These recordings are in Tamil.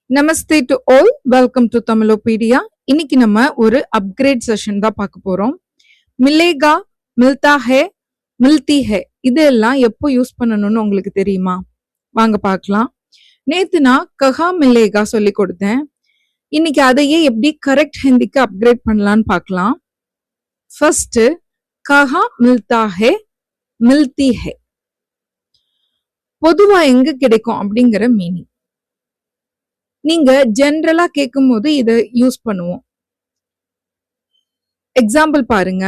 Namaste to all, welcome to Tamilopedia. இன்னைக்கு நம்ம ஒரு அப்கிரேட் செஷன் தான் பார்க்க போறோம். மிலேகா, மில்தா ஹே, மில்தி ஹே இதெல்லாம் எப்போ யூஸ் பண்ணணும்னு உங்களுக்கு தெரியுமா? வாங்க பார்க்கலாம். நேத்து நான் கஹா மிலேகா சொல்லி கொடுத்தேன். இன்னைக்கு அதையே எப்படி கரெக்ட் ஹிந்திக்கு அப்கிரேட் பண்ணலான்னு பார்க்கலாம். ஃபர்ஸ்ட் கஹா மில்தா ஹே, மில்தி ஹே பொதுவா எங்க கிடைக்கும் அப்படிங்கிற மீனிங். நீங்க ஜென்ரலா கேட்கும் போது இதை யூஸ் பண்ணுவோம். எக்ஸாம்பிள் பாருங்க,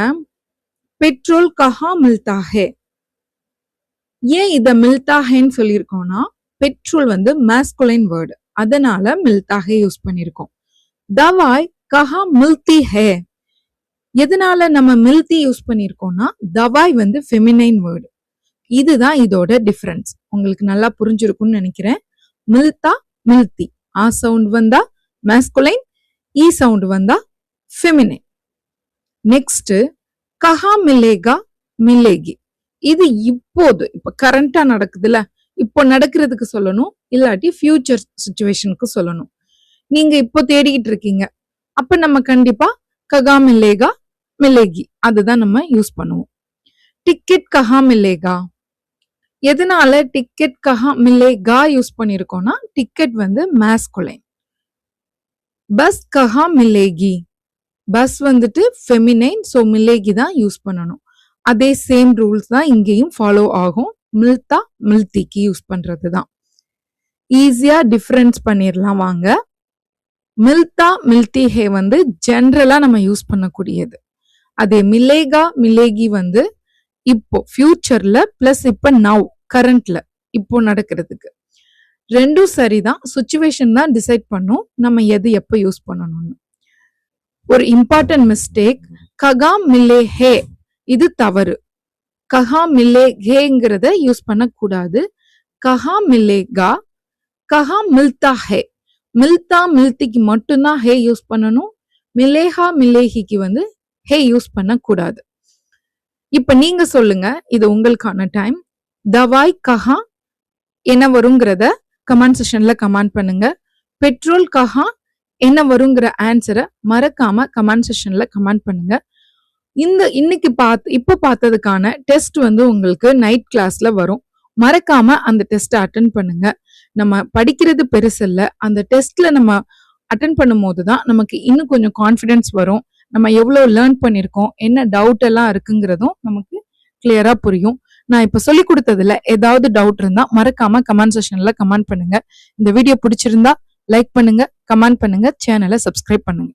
பெட்ரோல் கஹா மில்தா ஹே. ஏன் இத மில்தா ஹேன்னு சொல்லியிருக்கோம்னா, பெட்ரோல் வந்து மாஸ்குலைன் வேர்டு, அதனால மில்தா ஹே யூஸ் பண்ணிருக்கோம். தவாய் கஹா மில்தி ஹே. எதனால நம்ம மில்தி யூஸ் பண்ணிருக்கோம்னா, தவாய் வந்து ஃபெமினைன் வேர்டு. இதுதான் இதோட டிஃபரன்ஸ். உங்களுக்கு நல்லா புரிஞ்சிருக்கும்னு நினைக்கிறேன். மில்தா, மில்தி, ஆ சவுண்ட் வந்தா மாஸ்குலைன், இ சவுண்ட் வந்தா ஃபெமினைன். நெக்ஸ்ட் கஹா மிலேகா, மிலேகி. இது இப்ப கரண்டா நடக்குதுல, இப்போ நடக்கிறதுக்கு சொல்லணும், இல்லாட்டி ஃபியூச்சர் சிச்சுவேஷனுக்கு சொல்லணும். நீங்க இப்போ தேடிக்கிட்டு இருக்கீங்க, அப்ப நம்ம கண்டிப்பா கஹா மிலேகா, மிலேகி அதுதான் நம்ம யூஸ் பண்ணுவோம். டிக்கெட் கஹா மிலேகா. எதனால டிக்கெட் கஹா மிலேகா யூஸ் பண்ணிருக்கோம்னா, டிக்கெட் வந்து மாஸ்குலைன். பஸ் கஹா மிலேகி. பஸ் வந்துட்டு ஃபெமினைன், சோ மிலேகி தான் யூஸ் பண்ணணும். அதே சேம் ரூல்ஸ் தான் இங்கேயும் ஃபாலோ ஆகும். மில்தா, மில்திக்கு யூஸ் பண்றது தான். ஈஸியா டிஃபரன்ஸ் பண்ணிடலாம் வாங்க. மில்தா, மில்தி ஹே வந்து ஜென்ரலா நம்ம யூஸ் பண்ணக்கூடியது. அதே மிலேகா, மிலேகி வந்து இப்போ ஃபியூச்சர்ல பிளஸ் இப்ப நவ் கரண்ட்ல இப்போ நடக்கிறதுக்கு. ரெண்டும் சரிதான், சுச்சுவேஷன் தான் டிசைட் பண்ணும் நம்ம எது எப்ப யூஸ் பண்ணணும்னு. ஒரு இம்பார்ட்டன்ட் மிஸ்டேக், கஹா மிலே ஹே இது தவறு. கஹா மிலே ஹேங்கிறத யூஸ் பண்ணக்கூடாது. கஹா மிலேகா, கஹா மில்தா ஹே. மில்தா, மில்திக்கு மட்டும்தான் ஹே யூஸ் பண்ணணும். மிலேஹா, மிலேஹிக்கு வந்து ஹே யூஸ் பண்ணக்கூடாது. இப்ப நீங்க சொல்லுங்க, இது உங்களுக்கான டைம். தவாய் கஹா என்ன வருங்கிறத கமெண்ட் செக்ஷன்ல கமெண்ட் பண்ணுங்க. பெட்ரோல் கஹா என்ன வருங்கிற ஆன்சரை மறக்காம கமெண்ட் செக்ஷன்ல கமெண்ட் பண்ணுங்க. இன்னைக்கு இப்ப பார்த்ததுக்கான டெஸ்ட் வந்து உங்களுக்கு நைட் கிளாஸ்ல வரும். மறக்காம அந்த டெஸ்ட் அட்டென்ட் பண்ணுங்க. நம்ம படிக்கிறது பெருசு இல்ல, அந்த டெஸ்ட்ல நம்ம அட்டென்ட் பண்ணும் போதுதான் நமக்கு இன்னும் கொஞ்சம் கான்ஃபிடன்ஸ் வரும். நம்ம எவ்வளவு லேர்ன் பண்ணிருக்கோம், என்ன டவுட் எல்லாம் இருக்குங்கிறதும் நமக்கு கிளியரா புரியும். நான் இப்ப சொல்லி கொடுத்ததுல ஏதாவது டவுட் இருந்தா மறக்காம கமெண்ட் செக்ஷன்ல கமெண்ட் பண்ணுங்க. இந்த வீடியோ பிடிச்சிருந்தா லைக் பண்ணுங்க, கமெண்ட் பண்ணுங்க, சேனலை சப்ஸ்கிரைப் பண்ணுங்க.